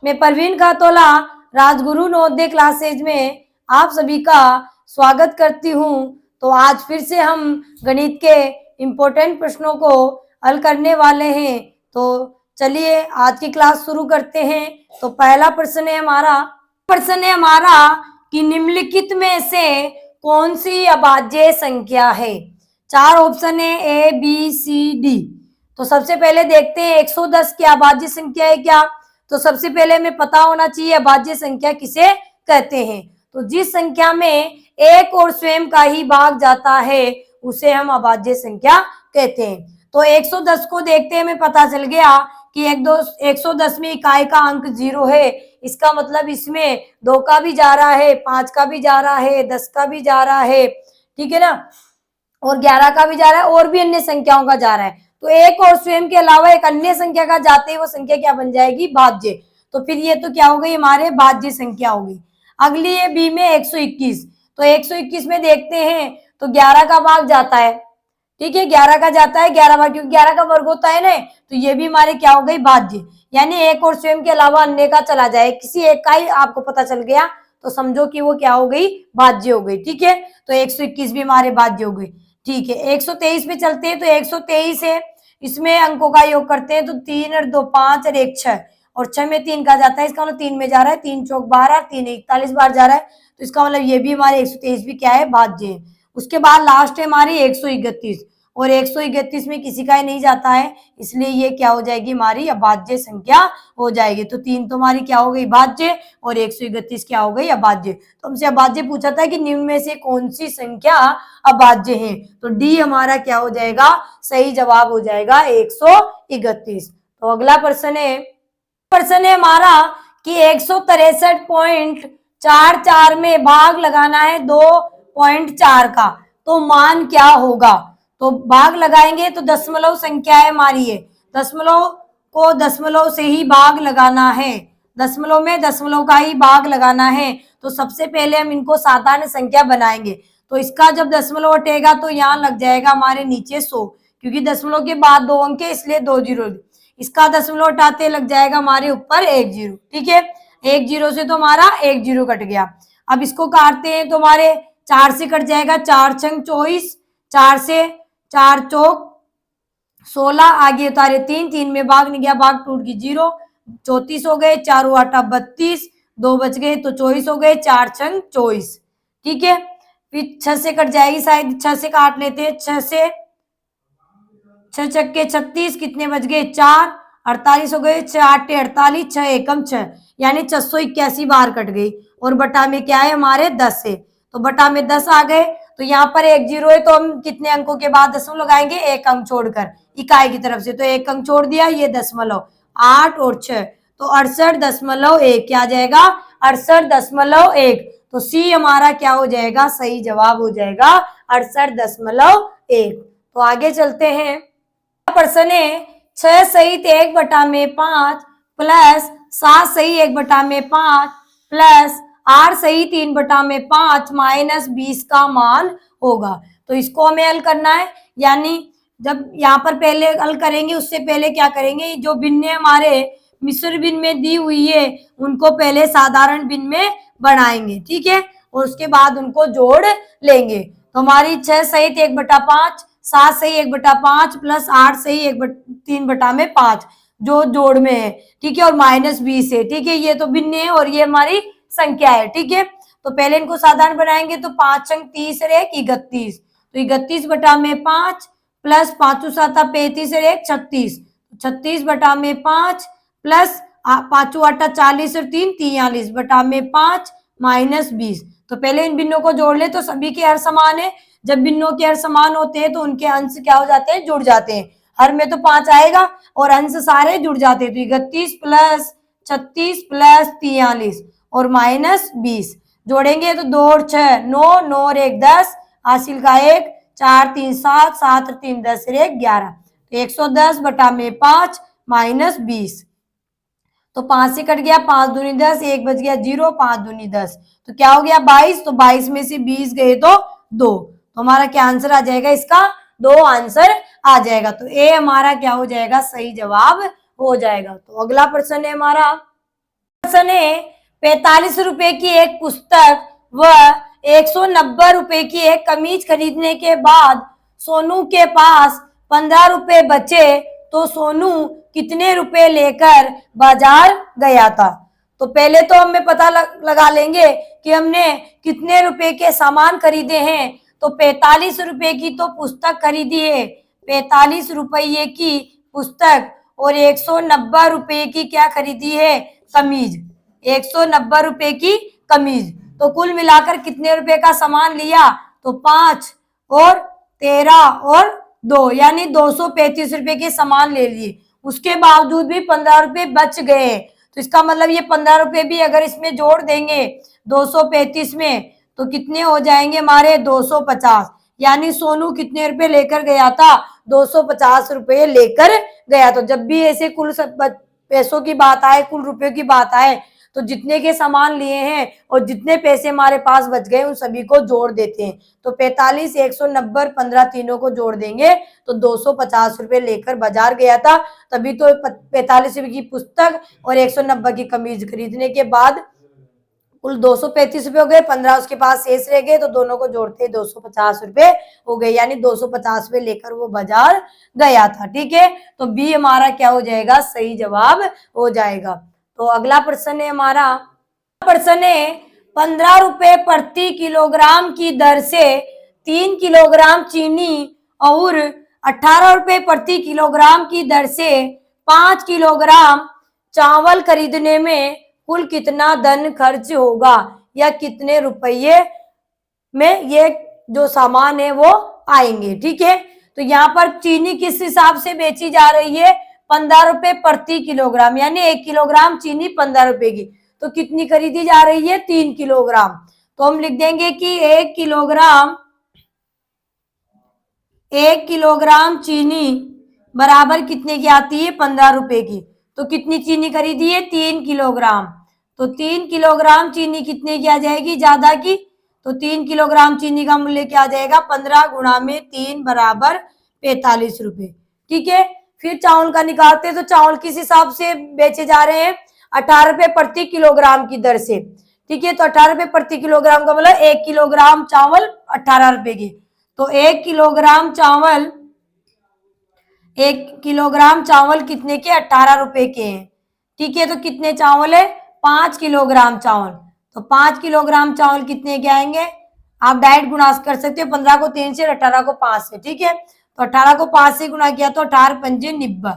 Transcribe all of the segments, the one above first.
मैं परवीन खातोला राजगुरु नवोदय क्लासेज में आप सभी का स्वागत करती हूँ। तो आज फिर से हम गणित के इम्पोर्टेंट प्रश्नों को हल करने वाले हैं। तो चलिए आज की क्लास शुरू करते हैं। तो पहला प्रश्न है हमारा कि निम्नलिखित में से कौन सी अभाज्य संख्या है। चार ऑप्शन है ए बी सी डी। तो सबसे पहले देखते हैं 110 की अभाज्य संख्या है क्या। तो सबसे पहले हमें पता होना चाहिए अभाज्य संख्या किसे कहते हैं। तो जिस संख्या में एक और स्वयं का ही भाग जाता है उसे हम अभाज्य संख्या कहते हैं। तो 110 को देखते हैं, हमें पता चल गया कि 110 में इकाई का अंक 0 है। इसका मतलब इसमें 2 का भी जा रहा है, 5 का भी जा रहा है, 10 का भी जा रहा है, ठीक है ना, और 11 का भी जा रहा है और भी अन्य संख्याओं का जा रहा है। तो एक और स्वयं के अलावा एक अन्य संख्या का जाते ही वो संख्या क्या बन जाएगी, भाज्य। तो फिर ये तो क्या हो गई, हमारे भाज्य संख्या होगी। अगली है बी में 121। तो 121 में देखते हैं तो 11 का भाग जाता है, ठीक है, 11 का जाता है, 11 भाग, क्योंकि 11 का वर्ग होता है ना। तो ये भी हमारे क्या हो गई, भाज्य। यानी एक और स्वयं के अलावा अन्य का चला जाए, किसी एक का ही आपको पता चल गया तो समझो कि वो क्या हो गई, भाज्य हो गई, ठीक है। तो 121 भी हमारे भाज्य हो गई, ठीक है। 123 पे चलते हैं। तो 123 है, इसमें अंकों का योग करते हैं तो 3 और 2 5 और 1 6, और 6 में 3 का जाता है, इसका मतलब 3 में जा रहा है, 3 चौक 12, 3 41 बार जा रहा है। तो इसका मतलब ये भी हमारे 123 भी क्या है, भाज्य है। उसके बाद लास्ट है हमारी 131, और 131 में किसी का ही नहीं जाता है, इसलिए ये क्या हो जाएगी, हमारी अभाज्य संख्या हो जाएगी। तो 3 तो हमारी क्या हो गई, भाज्य, और 131 क्या हो गई, अभाज्य। तो हमसे अभाज्य पूछा था कि निम्न में से कौन सी संख्या अभाज्य है। तो डी हमारा क्या हो जाएगा, सही जवाब हो जाएगा 131। तो अगला प्रश्न है हमारा कि 163.44 में भाग लगाना है 2.4 का, तो मान क्या होगा। तो भाग लगाएंगे तो दशमलव संख्या है हमारी, है दशमलव को दशमलव से ही भाग लगाना है, दशमलव में दशमलव का ही भाग लगाना है। तो सबसे पहले हम इनको साधारण संख्या बनाएंगे। तो इसका जब दशमलव हटेगा तो यहाँ लग जाएगा हमारे नीचे 100, क्योंकि दशमलव के बाद 2 अंक है इसलिए 2 जीरो। इसका दशमलव हटाते लग जाएगा हमारे ऊपर 1 जीरो, ठीक है। 1 जीरो से तो हमारा 1 जीरो कट गया। अब इसको काटते हैं तो हमारे 4 से कट जाएगा, 4 छंग 24, 4 से 4 चौक 16, आगे उतारे 3, 3 में भाग नहीं गया, भाग टूट गई 0, 34 हो गए, 4 आटा 32, 2 बच गए तो 24 हो गए, 4 छंग 24, ठीक है। फिर 6 से कट जाएगी, शायद 6 से काट लेते हैं, 6 से 6 छक्के 36, कितने बच गए 4, 48 हो गए, 6 आटे 48, 6 एकम 6, यानी 681 बार कट गई। और बटा में क्या है हमारे 10 है, तो बटा में 10 आ गए। तो यहाँ पर 1 जीरो है तो हम कितने अंकों के बाद दशमलव लगाएंगे, 1 अंक छोड़कर इकाई की तरफ से, तो 1 अंक छोड़ दिया, ये दशमलव 8 और 6, तो 68.1 क्या जाएगा, 68.1। तो सी हमारा क्या हो जाएगा, सही जवाब हो जाएगा 68.1। तो आगे चलते हैं। प्रश्न है 6 सहित 1/5 प्लस 7 सही 1/5 प्लस 8 सही 3/5 माइनस 20 का मान होगा। तो इसको हमें हल करना है, यानी जब यहाँ पर पहले हल करेंगे उससे पहले क्या करेंगे, जो भिन्न हमारे मिश्र भिन्न में दी हुई है उनको पहले साधारण भिन्न में बनाएंगे, ठीक है, और उसके बाद उनको जोड़ लेंगे। तो हमारी 6 सहित 1/5, 7 सही 1/5 प्लस 8 सही 3/5 जो जोड़ में है, ठीक है, और माइनस 20 है, ठीक है, ये तो भिन्न है और ये हमारी संख्या है, ठीक है। तो पहले इनको साधारण बनाएंगे तो 5 अंक 30 और 1 31, तो 31/5 प्लस 5 7 35 और 1 36, 36/5 प्लस 5 आटा 40 और 3 43/5 माइनस 20। तो पहले इन भिन्नों को जोड़ ले तो सभी के हर समान है। जब भिन्नों के हर समान होते हैं तो उनके अंश क्या हो जाते हैं, जुड़ जाते हैं। हर में तो 5 आएगा और अंश सारे जुड़ जाते हैं। तो 31 प्लस 36 प्लस 43 और माइनस 20 जोड़ेंगे तो 2 और 6 9, 9 और 1 10, हासिल का 1, 4 3 7, 7 और 3 10 और 1 11, तो 110/5 माइनस 20। तो 5 से कट गया, 5 दूनी 10, 1 बच गया 0, 5 दूनी 10, तो क्या हो गया 22। तो 22 में से 20 गए तो 2, तो हमारा क्या आंसर आ जाएगा, इसका 2 आंसर आ जाएगा। तो ए हमारा क्या हो जाएगा, सही जवाब हो जाएगा। तो अगला प्रश्न है हमारा प्रश्न है, 45 रुपए की एक पुस्तक व 190 रुपए की एक कमीज खरीदने के बाद सोनू के पास 15 रुपए बचे तो सोनू कितने रुपए लेकर बाजार गया था। तो पहले तो हमें पता लगा लेंगे कि हमने कितने रुपए के सामान खरीदे हैं। तो 45 रुपए की तो पुस्तक खरीदी है, 45 रुपये की पुस्तक, और 190 रुपए की क्या खरीदी है, कमीज, 190 रुपए की कमीज। तो कुल मिलाकर कितने रुपए का सामान लिया, तो 5 और 13 और 2 यानी 235 रुपए के सामान ले लिए। उसके बावजूद भी 15 रुपए बच गए। तो इसका मतलब ये 15 रुपए भी अगर इसमें जोड़ देंगे 235 में तो कितने हो जाएंगे हमारे, 250। यानी सोनू कितने रुपए लेकर गया था, 250 रुपए लेकर गया। तो जब भी ऐसे कुल पैसों की बात आए, कुल रुपयों की बात आए, तो जितने के सामान लिए हैं और जितने पैसे हमारे पास बच गए उन सभी को जोड़ देते हैं। तो 45, 190, 15 तीनों को जोड़ देंगे तो 250 रुपए लेकर बाजार गया था। तभी तो 45 रुपए की पुस्तक और 190 की कमीज खरीदने के बाद कुल 235 रुपए हो गए, 15 उसके पास शेष रह गए, तो दोनों को जोड़ते 250 रुपए हो गए। यानी 250 रुपए लेकर वो बाजार गया था। ठीक है, तो बी हमारा क्या हो जाएगा, सही जवाब हो जाएगा। तो अगला प्रश्न है हमारा, प्रश्न है 15 रुपए प्रति किलोग्राम की दर से 3 किलोग्राम चीनी और 18 रुपए प्रति किलोग्राम की दर से 5 किलोग्राम चावल खरीदने में कुल कितना धन खर्च होगा, या कितने रुपये में ये जो सामान है वो आएंगे। ठीक है, तो यहाँ पर चीनी किस हिसाब से बेची जा रही है, 15 रुपए प्रति किलोग्राम, यानी 1 किलोग्राम चीनी 15 रुपए की। तो कितनी खरीदी जा रही है, 3 किलोग्राम। तो हम लिख देंगे कि 1 किलोग्राम चीनी बराबर कितने की आती है, 15 रुपए की। तो कितनी चीनी खरीदी है, 3 किलोग्राम। तो 3 किलोग्राम चीनी कितने की आ जाएगी, ज्यादा की। तो 3 किलोग्राम चीनी का मूल्य क्या आ जाएगा, 15 गुणा में 3 बराबर 45 रुपए। ठीक है, फिर चावल का निकालते हैं। तो चावल किस हिसाब से बेचे जा रहे हैं, 18 रुपए प्रति किलोग्राम की दर से। ठीक है, तो 18 रुपए प्रति किलोग्राम का मतलब 1 किलोग्राम चावल 18 रुपए की। तो 1 किलोग्राम चावल कितने के, 18 रुपए के हैं। ठीक है, तो कितने चावल है, 5 किलोग्राम चावल। तो 5 किलोग्राम चावल कितने के आएंगे, आप डायरेक्ट गुणा कर सकते हो, 15 को 3 से, 18 को 5 से। ठीक है, तो 18 को 5 से गुणा किया तो 18 पंजे 90।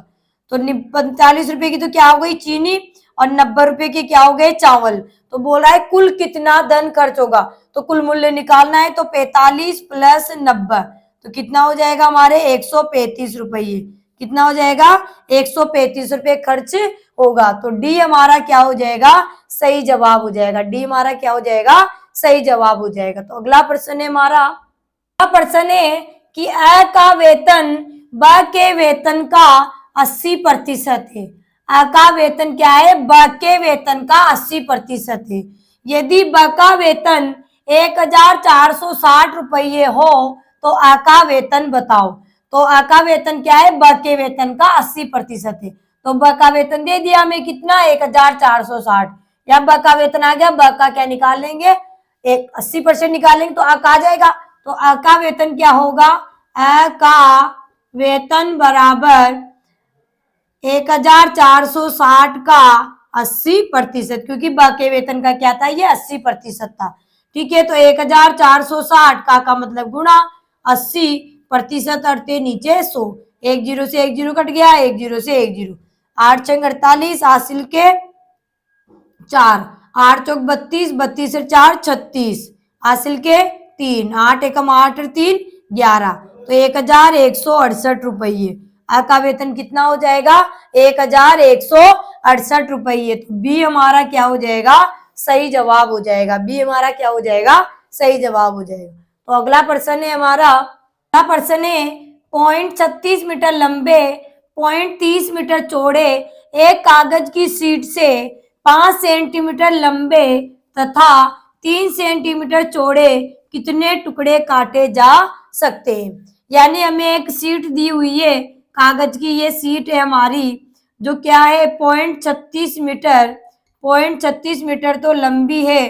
तो 45 रुपए की तो क्या हो गई चीनी और 90 रुपए के क्या हो गए चावल। तो बोला है कुल कितना धन खर्च होगा, तो कुल मूल्य निकालना है। तो 45 प्लस 90 तो कितना हो जाएगा हमारे, 135 रुपये। कितना हो जाएगा, 135 रुपये खर्च होगा। तो डी हमारा क्या हो जाएगा, सही जवाब हो जाएगा। डी हमारा क्या हो जाएगा, सही जवाब हो जाएगा। तो अगला प्रश्न है हमारा, अगला प्रश्न है कि अ का वेतन ब के वेतन का 80% है। अ का वेतन क्या है, ब के वेतन का 80% है। यदि ब का वेतन 1460 रुपये हो तो अ का वेतन बताओ। तो अ का वेतन क्या है, ब के वेतन का 80% है। तो ब का वेतन दे दिया हमें कितना, 1460। या ब का वेतन आ गया, ब का क्या निकाल लेंगे, 80% निकालेंगे तो अ का आ जाएगा। तो अ का वेतन क्या होगा, अ का वेतन बराबर 1460 का 80%, क्योंकि ब के वेतन का क्या था, ये 80% था। ठीक है, तो 1460 का मतलब गुणा 80%, अड़ते नीचे 100, 1 जीरो से 1 जीरो कट गया, 1 जीरो से 1 जीरो, 8 छंग 48, हासिल के 4, 8 चौक 32, 32 से 4 36, हासिल के 3, 8 एकम 8 3 11। तो 1168 रुपये। अ का वेतन कितना हो जाएगा, 1168 रुपये। तो बी हमारा क्या हो जाएगा, सही जवाब हो जाएगा। बी हमारा क्या हो जाएगा, सही जवाब हो जाएगा। तो अगला प्रश्न है हमारा, अगला प्रश्न है 0.36 मीटर लंबे 0.30 मीटर चौड़े एक कागज की शीट से 5 सेंटीमीटर लंबे तथा 3 सेंटीमीटर चौड़े कितने टुकड़े काटे जा सकते हैं। यानी हमें एक शीट दी हुई है, कागज की ये शीट है हमारी, जो क्या है 0.36 मीटर 0.36 मीटर तो लंबी है,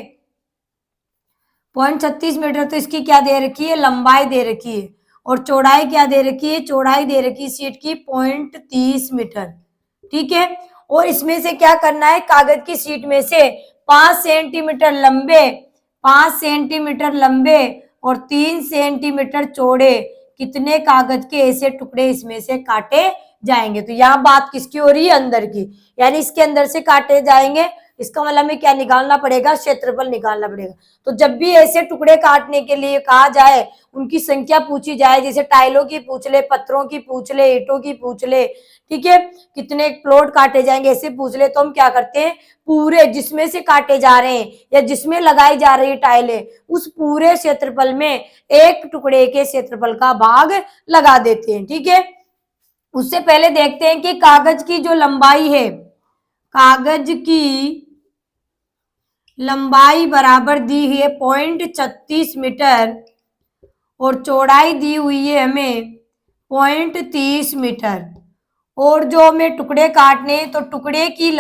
0.36 मीटर तो इसकी क्या दे रखी है, लंबाई दे रखी है। और चौड़ाई क्या दे रखी है, चौड़ाई दे रखी है शीट की 0.30 मीटर। ठीक है, और इसमें से क्या करना है, कागज की शीट में से 5 सेंटीमीटर लंबे, 5 सेंटीमीटर लंबे और 3 सेंटीमीटर चौड़े कितने कागज के ऐसे टुकड़े इसमें से काटे जाएंगे। तो यहाँ बात किसकी हो रही है, अंदर की, यानी इसके अंदर से काटे जाएंगे। इसका मतलब हमें क्या निकालना पड़ेगा, क्षेत्रफल निकालना पड़ेगा। तो जब भी ऐसे टुकड़े काटने के लिए कहा जाए, उनकी संख्या पूछी जाए, जैसे टाइलों की पूछ ले, पत्थरों की पूछ ले, ईंटों की पूछ ले, ठीक है, कितने प्लॉट काटे जाएंगे ऐसे पूछ ले, तो हम क्या करते हैं, पूरे जिसमें से काटे जा रहे हैं या जिसमें लगाई जा रही टाइलें, उस पूरे क्षेत्रफल में एक टुकड़े के क्षेत्रफल का भाग लगा देते हैं। ठीक है, उससे पहले देखते हैं कि कागज की जो लंबाई है, कागज की लंबाई बराबर दी है 0.36 मीटर और चौड़ाई दी हुई है हमें 0.30 मीटर। और जो हमें टुकड़े काटने, तो टुकड़े की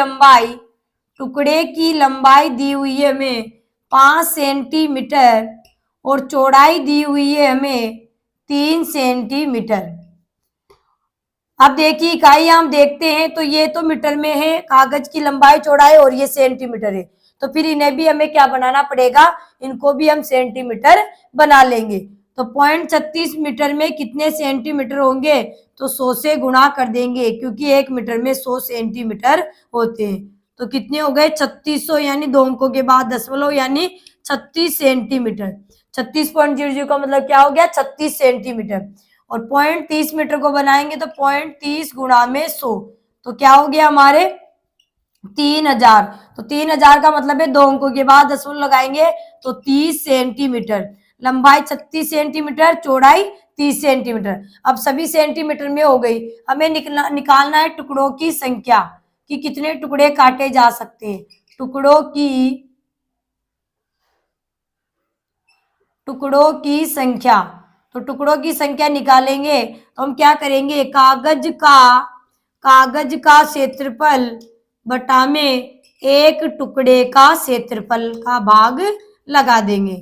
लंबाई दी हुई है हमें 5 सेंटीमीटर और चौड़ाई दी हुई है हमें 3 सेंटीमीटर। अब देखिए इकाई हम देखते हैं, तो ये तो मीटर में है, कागज की लंबाई चौड़ाई, और ये सेंटीमीटर है। तो फिर इन्हें भी हमें क्या बनाना पड़ेगा, इनको भी हम सेंटीमीटर बना लेंगे। तो 0.36 मीटर में कितने सेंटीमीटर होंगे, तो 100 से गुणा कर देंगे, क्योंकि 1 मीटर में 100 सेंटीमीटर होते हैं। तो कितने हो गए, 3600, यानी 2 अंकों के बाद दशमलव, यानी 36 सेंटीमीटर। 36.00 का मतलब क्या हो गया, 36 सेंटीमीटर। और 0.30 मीटर को बनाएंगे तो 0.30 गुणा में 100, तो क्या हो गया हमारे 3000। तो 3000 का मतलब है 2 अंकों के बाद दशमलव लगाएंगे तो 30 सेंटीमीटर। लंबाई 36 सेंटीमीटर, चौड़ाई 30 सेंटीमीटर। अब सभी सेंटीमीटर में हो गई, हमें निकालना है टुकड़ों की संख्या कि कितने टुकड़े काटे जा सकते हैं। टुकड़ों की संख्या, तो टुकड़ों की संख्या निकालेंगे तो हम क्या करेंगे, कागज का क्षेत्रफल बटा में एक टुकड़े का क्षेत्रफल का भाग लगा देंगे।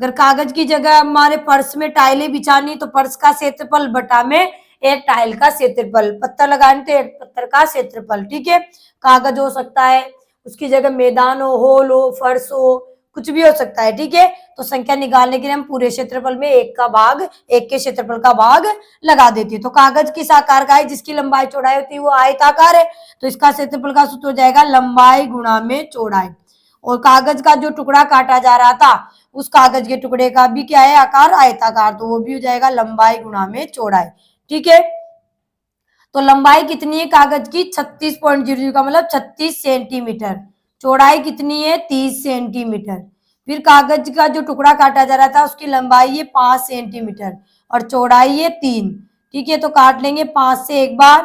अगर कागज की जगह हमारे पर्स में टाइलें बिछानी, तो पर्स का क्षेत्रफल बटा में एक टाइल का क्षेत्रफल, पत्थर लगाने तो एक पत्थर का क्षेत्रफल। ठीक है, कागज हो सकता है, उसकी जगह मैदान हो, हॉल हो, फर्श हो, कुछ भी हो सकता है। ठीक है, तो संख्या निकालने के लिए हम पूरे क्षेत्रफल में एक के क्षेत्रफल का भाग लगा देती है। तो कागज किस आकार का है, जिसकी लंबाई चौड़ाई होती है वो आयताकार है, तो इसका क्षेत्रफल का सूत्र हो जाएगा लंबाई गुणा में चौड़ाई। और कागज का जो टुकड़ा काटा जा रहा था, उस कागज के टुकड़े का भी क्या है, आकार आयताकार, तो वो भी हो जाएगा लंबाई गुणा में चौड़ाई। ठीक है, तो लंबाई कितनी है कागज की, 36.00 का मतलब 36 सेंटीमीटर। चौड़ाई कितनी है, 30 सेंटीमीटर। फिर कागज का जो टुकड़ा काटा जा रहा था, उसकी लंबाई है 5 सेंटीमीटर और चौड़ाई है 3। ठीक है, तो काट लेंगे 5 से एक बार,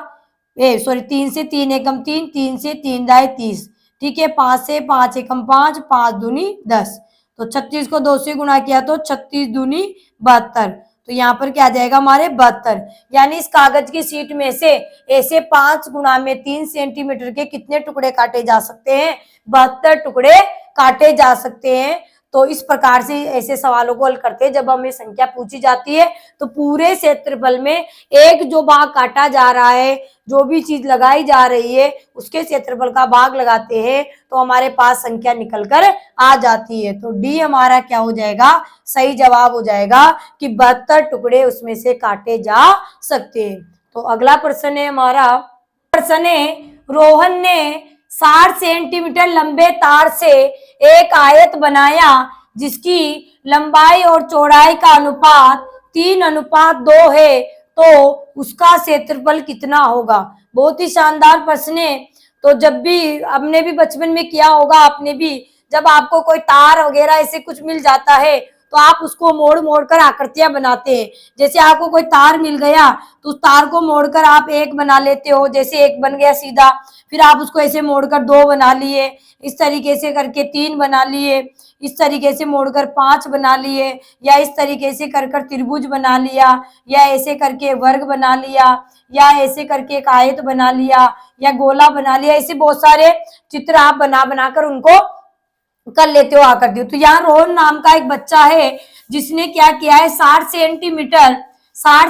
3 से 3 एकम 3, 3 से 3 दाए 30। ठीक है, 5 से 5 एकम 5, 5 दूनी 10। तो 36 को 2 से गुणा किया तो 36 दूनी 72। तो यहाँ पर क्या आ जाएगा हमारे 72। यानी इस कागज की शीट में से ऐसे 5 गुणा में 3 सेंटीमीटर के कितने टुकड़े काटे जा सकते हैं, 72 टुकड़े काटे जा सकते हैं। तो इस प्रकार से ऐसे सवालों को हल करते हैं। जब हमें संख्या पूछी जाती है तो पूरे क्षेत्रफल में एक जो भाग काटा जा रहा है, जो भी चीज लगाई जा रही है, उसके क्षेत्रफल का भाग लगाते हैं तो हमारे पास संख्या निकलकर आ जाती है। तो डी हमारा क्या हो जाएगा, सही जवाब हो जाएगा कि 72 टुकड़े उसमें से काटे जा सकते हैं। तो अगला प्रश्न है हमारा, प्रश्न है, रोहन ने 60 सेंटीमीटर लंबे तार से एक आयत बनाया जिसकी लंबाई और चौड़ाई का अनुपात 3:2 है, तो उसका क्षेत्रफल कितना होगा। बहुत ही शानदार प्रश्न है। तो जब भी हमने भी बचपन में किया होगा, आपने भी, जब आपको कोई तार वगैरह ऐसे कुछ मिल जाता है तो आप उसको मोड़ मोड़ कर आकृतियां बनाते हैं। जैसे आपको कोई तार मिल गया तो उस तार को मोड़कर आप एक बना लेते हो, जैसे एक बन गया सीधा, फिर आप उसको ऐसे मोड़कर दो बना लिए, इस तरीके से करके तीन बना लिए, इस तरीके से मोड़कर पांच बना लिए, या इस तरीके से कर कर त्रिभुज बना लिया, या ऐसे करके वर्ग बना लिया, या ऐसे करके एक आयत बना लिया, या गोला बना लिया। ऐसे बहुत सारे चित्र आप बना बनाकर उनको कर लेते हो आकृति। तो यहाँ रोहन नाम का एक बच्चा है जिसने क्या किया है, 60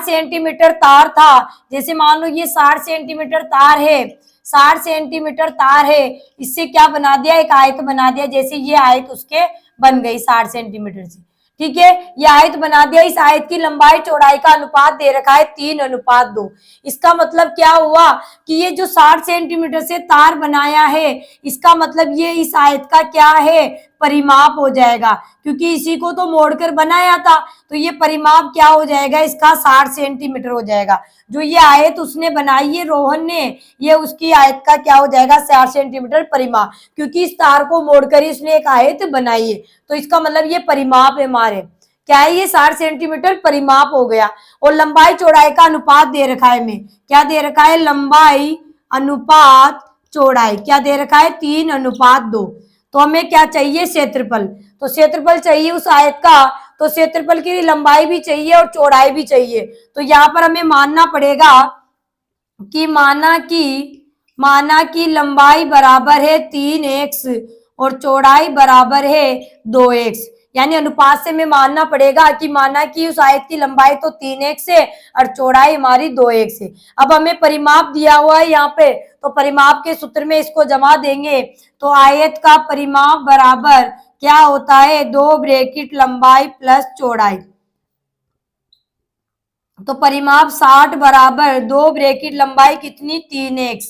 सेंटीमीटर तार था। जैसे मान लो ये 60 सेंटीमीटर तार है, 60 सेंटीमीटर तार है, इससे क्या बना दिया, एक आयत बना दिया। जैसे ये आयत उसके बन गई 60 सेंटीमीटर से, ठीक है, ये आयत बना दिया। इस आयत की लंबाई चौड़ाई का अनुपात दे रखा है 3:2। इसका मतलब क्या हुआ कि ये जो 60 सेंटीमीटर से तार बनाया है, इसका मतलब ये इस आयत का क्या है, परिमाप हो जाएगा, क्योंकि इसी को तो मोड़कर बनाया था। तो ये परिमाप क्या हो जाएगा, इसका 60 सेंटीमीटर हो जाएगा। जो ये आयत उसने बनाई है रोहन ने, ये उसकी आयत का क्या हो जाएगा, 60 सेंटीमीटर परिमाप, क्योंकि इस तार को मोड़कर ही इसने एक आयत बनाई है। तो इसका मतलब ये परिमाप है हमारे, क्या है, ये 60 सेंटीमीटर परिमाप हो गया। और लंबाई चौड़ाई का अनुपात दे रखा है, में क्या दे रखा है, लंबाई अनुपात चौड़ाई क्या दे रखा है, 3:2। तो हमें क्या चाहिए, क्षेत्रफल। तो क्षेत्रफल चाहिए उस आयत का, तो क्षेत्रफल की लंबाई भी चाहिए और चौड़ाई भी चाहिए। तो यहाँ पर हमें मानना पड़ेगा कि माना की लंबाई बराबर है 3x और चौड़ाई बराबर है 2x। यानी अनुपात से हमें मानना पड़ेगा कि माना कि उस आयत की लंबाई तो 3x है और चौड़ाई हमारी 2x है। अब हमें परिमाप दिया हुआ है यहाँ पे, तो परिमाप के सूत्र में इसको जमा देंगे। तो आयत का परिमाप बराबर क्या होता है, 2 ब्रैकेट लंबाई प्लस चौड़ाई। तो परिमाप 60 बराबर 2 ब्रैकेट लंबाई कितनी, 3x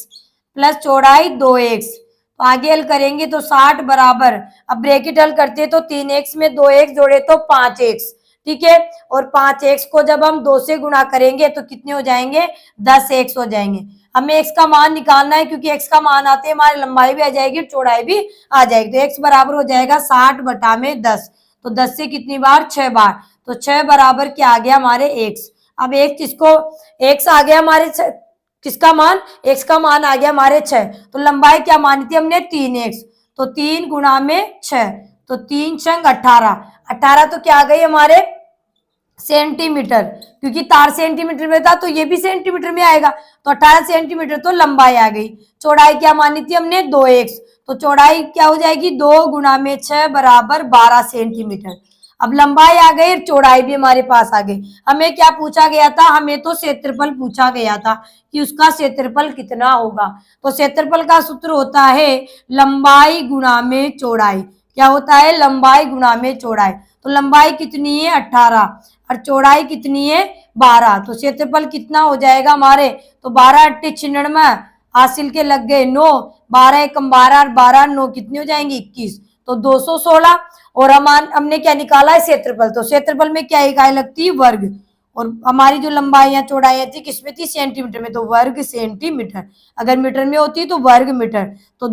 प्लस चौड़ाई 2x। तो आगे हल करेंगे तो 60 बराबर, अब ब्रैकेट हल करते तो 3x में 2x जोड़े तो 5x, ठीक है। और 5x को जब हम 2 से गुणा करेंगे तो कितने हो जाएंगे, 10x हो जाएंगे। हमें x का मान निकालना है, क्योंकि x का मान आते हमारी लंबाई भी आ जाएगी और चौड़ाई भी आ जाएगी। तो x बराबर हो जाएगा 60 बटा में 10। तो 10 से कितनी बार, 6 बार। तो 6 बराबर क्या आ गया हमारे x। अब एक किसको, x आ गया हमारे, किसका मान, x का मान आ गया हमारे 6। तो लंबाई क्या मानी थी हमने, 3x। तो 3 गुणा में 6, तो 3 छंग 18। 18 तो क्या आ गई हमारे, सेंटीमीटर, क्योंकि तार सेंटीमीटर में था तो ये भी सेंटीमीटर में आएगा। तो 18 सेंटीमीटर तो लंबाई आ गई। चौड़ाई क्या मानी थी हमने, 2x। तो चौड़ाई क्या हो जाएगी, 2 गुणा में 6 बराबर 12 सेंटीमीटर। अब लंबाई आ गई, चौड़ाई भी हमारे पास आ गई। हमें क्या पूछा गया था, हमें तो क्षेत्रफल पूछा गया था कि उसका क्षेत्रफल कितना होगा। तो क्षेत्रफल का सूत्र होता है लंबाई गुणा में चौड़ाई। क्या होता है, लंबाई गुणा में चौड़ाई। तो लंबाई कितनी है, 18 और चौड़ाई कितनी है, 12। तो क्षेत्रफल कितना हो जाएगा हमारे, तो 12 8 96, हासिल के लग गए 9, 12 एकम 12 और 12 9 कितनी हो जाएंगी, 21। तो 216। और हमने क्या निकाला है, क्षेत्रफल। तो क्षेत्रफल में क्या इकाई लगती है, वर्ग। और हमारी जो लंबाई चौड़ाई थी किसमें थी, सेंटीमीटर में, तो वर्ग सेंटीमीटर। अगर मीटर में होती तो वर्ग मीटर। तो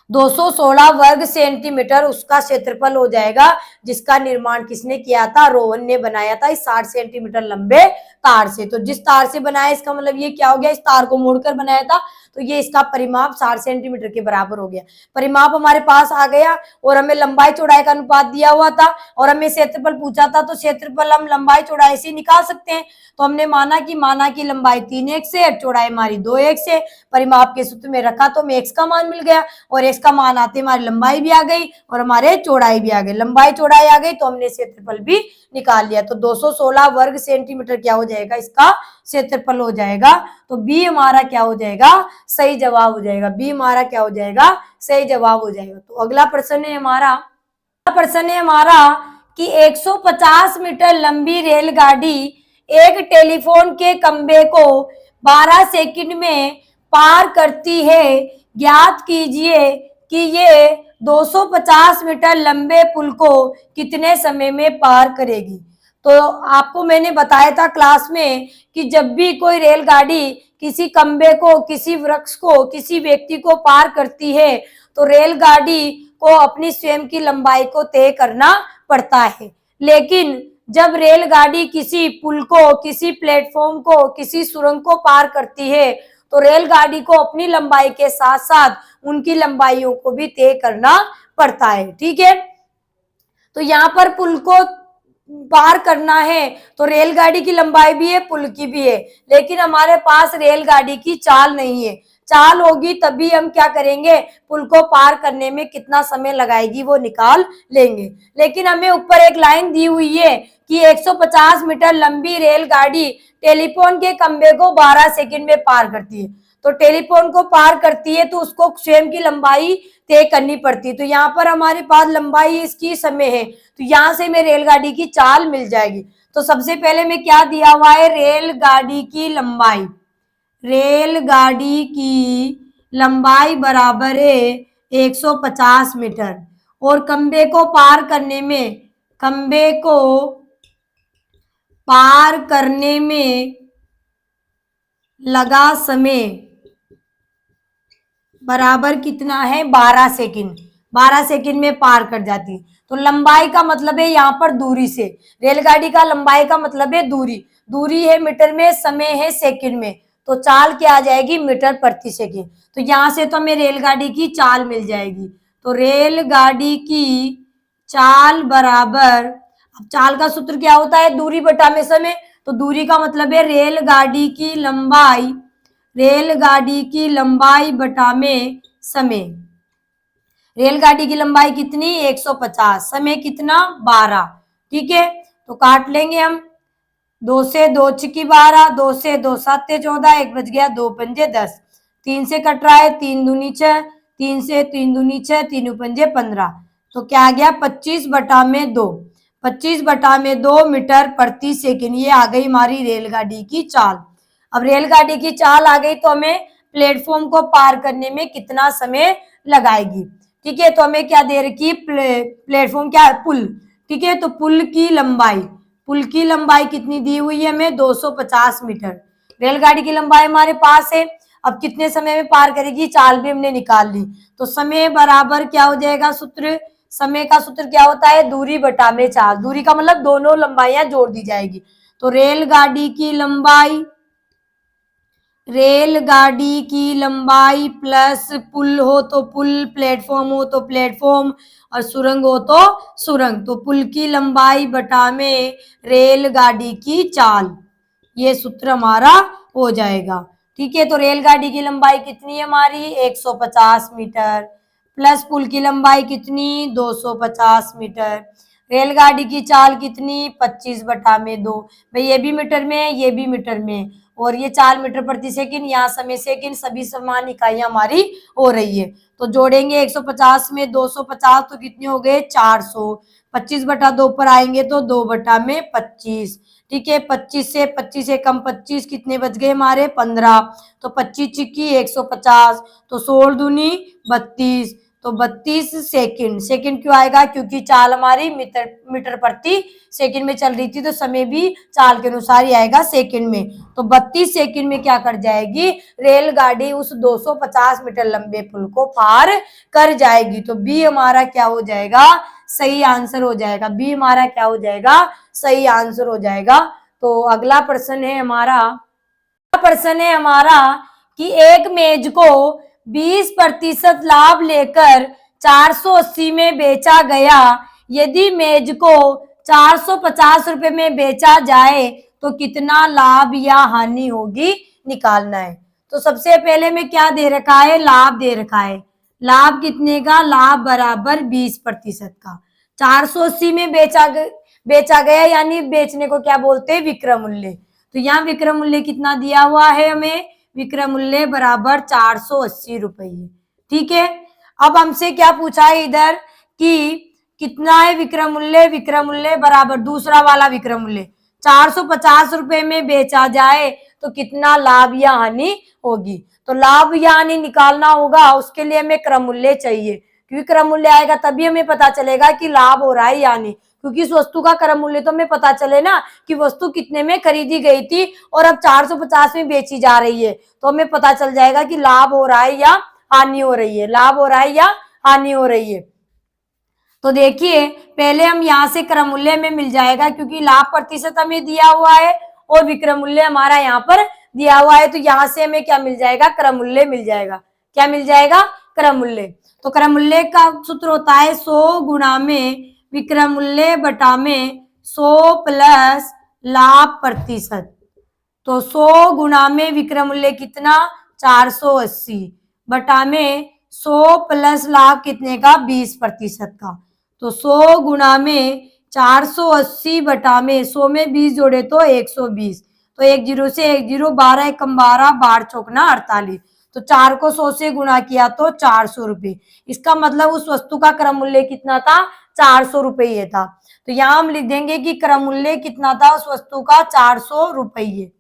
216 वर्ग सेंटीमीटर उसका क्षेत्रफल हो जाएगा, जिसका निर्माण किसने किया था, रोहन ने बनाया था इस 60 सेंटीमीटर लंबे तार से। तो जिस तार से बनाया, इसका मतलब ये क्या हो गया, इस तार को मोड़कर बनाया था, तो ये इसका परिमाप 60 सेंटीमीटर के बराबर हो गया। परिमाप हमारे पास आ गया और हमें लंबाई चौड़ाई का अनुपात दिया हुआ था और हमें क्षेत्रफल पूछा था। तो क्षेत्रफल हम लंबाई चौड़ाई से निकाल सकते हैं। तो हमने माना कि लंबाई 3x है, चौड़ाई हमारी 2x है। परिमाप के सूत्र में रखा तो हमें x का मान मिल गया और x का मान आते हमारी लंबाई भी आ गई और हमारे चौड़ाई भी आ गई। लंबाई चौड़ाई आ गई तो हमने क्षेत्रफल भी निकाल लिया। तो 216 वर्ग सेंटीमीटर क्या हो जाएगा, इसका क्षेत्रफल हो जाएगा। तो बी हमारा क्या हो जाएगा, सही जवाब हो जाएगा। बी हमारा क्या हो जाएगा, सही जवाब हो जाएगा। तो अगला प्रश्न है हमारा कि 150 मीटर लंबी रेलगाड़ी एक टेलीफोन के खंभे को 12 सेकंड में पार करती है। ज्ञात कीजिए कि ये 250 मीटर लंबे पुल को कितने समय में पार करेगी। तो आपको मैंने बताया था क्लास में कि जब भी कोई रेलगाड़ी किसी खंभे को, किसी वृक्ष को, किसी व्यक्ति को पार करती है तो रेलगाड़ी को अपनी स्वयं की लंबाई को तय करना पड़ता है। लेकिन जब रेलगाड़ी किसी पुल को, किसी प्लेटफॉर्म को, किसी सुरंग को पार करती है तो रेलगाड़ी को अपनी लंबाई के साथ साथ उनकी लंबाइयों को भी तय करना पड़ता है। ठीक है, तो यहाँ पर पुल को पार करना है तो रेलगाड़ी की लंबाई भी है, पुल की भी है, लेकिन हमारे पास रेलगाड़ी की चाल नहीं है। चाल होगी तभी हम क्या करेंगे, पुल को पार करने में कितना समय लगाएगी वो निकाल लेंगे। लेकिन हमें ऊपर एक लाइन दी हुई है कि 150 मीटर लंबी रेलगाड़ी टेलीफोन के खंभे को 12 सेकंड में पार करती है। तो टेलीफोन को पार करती है तो उसको स्वयं की लंबाई तय करनी पड़ती है। तो यहाँ पर हमारे पास लंबाई इसकी समय है, तो यहाँ से हमें रेलगाड़ी की चाल मिल जाएगी। तो सबसे पहले में क्या दिया हुआ है, रेलगाड़ी की लंबाई। रेलगाड़ी की लंबाई बराबर है 150 मीटर और खंभे को पार करने में, खंभे को पार करने में लगा समय बराबर कितना है, 12 सेकंड। 12 सेकंड में पार कर जाती। तो लंबाई का मतलब है यहाँ पर दूरी से, रेलगाड़ी का लंबाई का मतलब है दूरी। दूरी है मीटर में, समय है सेकंड में, तो चाल क्या आ जाएगी, मीटर प्रति सेकंड। तो यहाँ से तो हमें रेलगाड़ी की चाल मिल जाएगी। तो रेलगाड़ी की चाल बराबर, अब चाल का सूत्र क्या होता है, दूरी बटा में समय। तो दूरी का मतलब है रेलगाड़ी की लंबाई, रेलगाड़ी की लंबाई बटा में समय। रेलगाड़ी की लंबाई कितनी, 150, समय कितना, 12। ठीक है, तो काट लेंगे हम। 2 से 2 छिकी 12, 2 से 2 7 14, 1 बच गया, 2 पंजे 10, 3 से कट रहा है, 3 दूनी 6, 3 से 3 दूनी 6, 3 पंजे 15। तो क्या आ गया, 25 बटा में 2, 25 बटा में 2 मीटर प्रति सेकंड। ये आ गई हमारी रेलगाड़ी की चाल। अब रेलगाड़ी की चाल आ गई तो हमें प्लेटफॉर्म को पार करने में कितना समय लगाएगी। ठीक है, तो हमें क्या दे रखी है, प्लेटफॉर्म क्या है, पुल। ठीक है, तो पुल की लंबाई, पुल की लंबाई कितनी दी हुई है हमें, 250 मीटर। रेलगाड़ी की लंबाई हमारे पास है। अब कितने समय में पार करेगी, चाल भी हमने निकाल ली। तो समय बराबर क्या हो जाएगा सूत्र, समय का सूत्र क्या होता है, दूरी बटा में चाल। दूरी का मतलब दोनों लंबाइयां जोड़ दी जाएगी। तो रेलगाड़ी की लंबाई, रेलगाड़ी की लंबाई प्लस पुल हो तो पुल, प्लेटफॉर्म हो तो प्लेटफॉर्म और सुरंग हो तो सुरंग। तो पुल की लंबाई बटा में रेलगाड़ी की चाल, ये सूत्र हमारा हो जाएगा। ठीक है, तो रेलगाड़ी की लंबाई कितनी है हमारी, 150 मीटर प्लस पुल की लंबाई कितनी, 250 मीटर। रेलगाड़ी की चाल कितनी, 25 बटा में 2। भाई ये भी मीटर में है, ये भी मीटर में है, और ये 4 मीटर प्रति सेकंड, यहाँ समय सेकंड, सभी समान इकाइयां हमारी हो रही है। तो जोड़ेंगे 150 में 250 तो कितने हो गए, 400। 25 बटा 2 पर आएंगे तो 2 बटा में 25। ठीक है, 25 से कम 25 कितने बच गए हमारे, 15। तो 25 चिक्की 150, तो 16 दूनी 32, तो 32 सेकंड। सेकंड क्यों आएगा, क्योंकि चाल हमारी मीटर प्रति सेकंड में चल रही थी, तो समय भी चाल के अनुसार ही आएगा सेकंड में। तो 32 सेकंड में क्या कर जाएगी, रेलगाड़ी उस 250 मीटर लंबे पुल को पार कर जाएगी। तो बी हमारा क्या हो जाएगा, सही आंसर हो जाएगा। बी हमारा क्या हो जाएगा, सही आंसर हो जाएगा। तो अगला प्रश्न है हमारा कि एक मेज को 20% लाभ लेकर 480 में बेचा गया। यदि मेज को 450 रुपए में बेचा जाए तो कितना लाभ या हानि होगी, निकालना है। तो सबसे पहले में क्या दे रखा है, लाभ दे रखा है। लाभ कितने का, लाभ बराबर 20% का। 480 में बेचा गया, यानी बेचने को क्या बोलते हैं, विक्रय मूल्य। तो यहाँ विक्रय मूल्य कितना दिया हुआ है हमें, विक्रय मूल्य बराबर 480 रुपये। ठीक है, अब हमसे क्या पूछा है इधर कि कितना है विक्रय मूल्य, विक्रय मूल्य बराबर दूसरा वाला विक्रय मूल्य 450 रुपए में बेचा जाए तो कितना लाभ या हानि होगी। तो लाभ या हानि निकालना होगा, उसके लिए हमें क्रम मूल्य चाहिए, क्योंकि क्रम मूल्य आएगा तभी हमें पता चलेगा कि लाभ हो रहा है या नहीं। क्योंकि इस वस्तु का क्रम मूल्य तो हमें पता चले ना कि वस्तु कितने में खरीदी गई थी और अब 450 में बेची जा रही है, तो हमें पता चल जाएगा कि लाभ हो रहा है या हानि हो रही है, लाभ हो रहा है या हानि हो रही है। तो देखिए पहले हम यहाँ से क्रम मूल्य में मिल जाएगा, क्योंकि लाभ प्रतिशत हमें दिया हुआ है और विक्रम मूल्य हमारा यहाँ पर दिया हुआ है, तो यहाँ से हमें क्या मिल जाएगा, क्रम मूल्य मिल जाएगा। क्या मिल जाएगा, क्रम मूल्य। तो क्रम मूल्य का सूत्र होता है 100 गुणा में विक्रम मूल्य बटा में 100 प्लस लाभ प्रतिशत। तो 100 गुणा में विक्रम मूल्य कितना, 480 बटा में 100 प्लस लाभ कितने का, 20% का। तो 100 गुणा में 480 बटा में 100 में 20 जोड़े तो 120, तो 1 0 से 1 0, 12 एकम 12, 12 चौकना 48। तो 4 को 100 से गुणा किया तो 400 रुपये। इसका मतलब उस वस्तु का क्रम मूल्य कितना था, 400 रुपये था। तो यहाँ हम लिख देंगे कि क्रम मूल्य कितना था उस वस्तु का, 400 रुपये।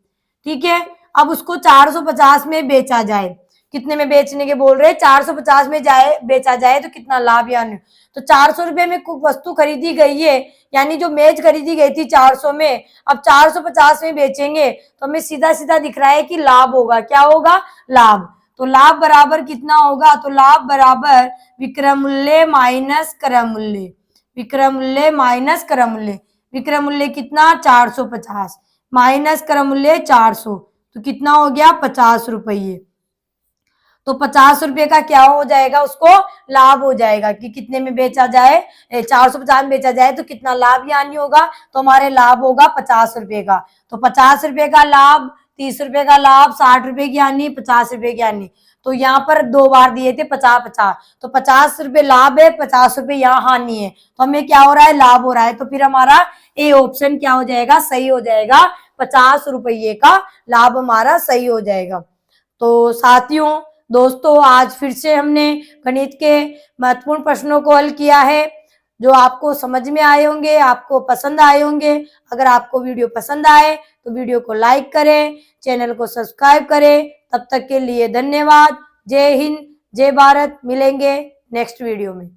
ठीक है, अब उसको 450 में बेचा जाए, कितने में बेचने के बोल रहे हैं, 450 में बेचा जाए तो कितना लाभ, यानी तो 400 रुपये में वस्तु खरीदी गई है, यानी जो मेज खरीदी गई थी 400 में, अब 450 में बेचेंगे तो हमें सीधा सीधा दिख रहा है कि लाभ होगा। क्या होगा, लाभ। तो लाभ बराबर कितना होगा, तो लाभ बराबर विक्रम मूल्य माइनस क्रम मूल्य, विक्रम मूल्य माइनस क्रम मूल्य। विक्रम मूल्य कितना, 450 माइनस क्रम मूल्य 400, तो कितना हो गया, 50 रुपये। तो 50 रुपये का क्या हो जाएगा, उसको लाभ हो जाएगा कि कितने में बेचा जाए, 450 में बेचा जाए तो कितना लाभ यानी होगा, तो हमारे लाभ होगा 50 रुपये का। तो 50 रुपये का लाभ, 30 रुपये का लाभ, 60 रुपये की हानि, 50 रुपये की हानि। तो यहाँ पर 2 बार दिए थे 50-50, तो 50 रुपये लाभ है, 50 रुपये यहाँ हानि है, तो हमें क्या हो रहा है, लाभ हो रहा है। तो फिर हमारा ए ऑप्शन क्या हो जाएगा, सही हो जाएगा, 50 रुपये का लाभ हमारा सही हो जाएगा। तो साथियों, दोस्तों, आज फिर से हमने गणित के महत्वपूर्ण प्रश्नों को हल किया है, जो आपको समझ में आए होंगे, आपको पसंद आए होंगे। अगर आपको वीडियो पसंद आए तो वीडियो को लाइक करें, चैनल को सब्सक्राइब करें। तब तक के लिए धन्यवाद। जय हिंद, जय भारत। मिलेंगे नेक्स्ट वीडियो में।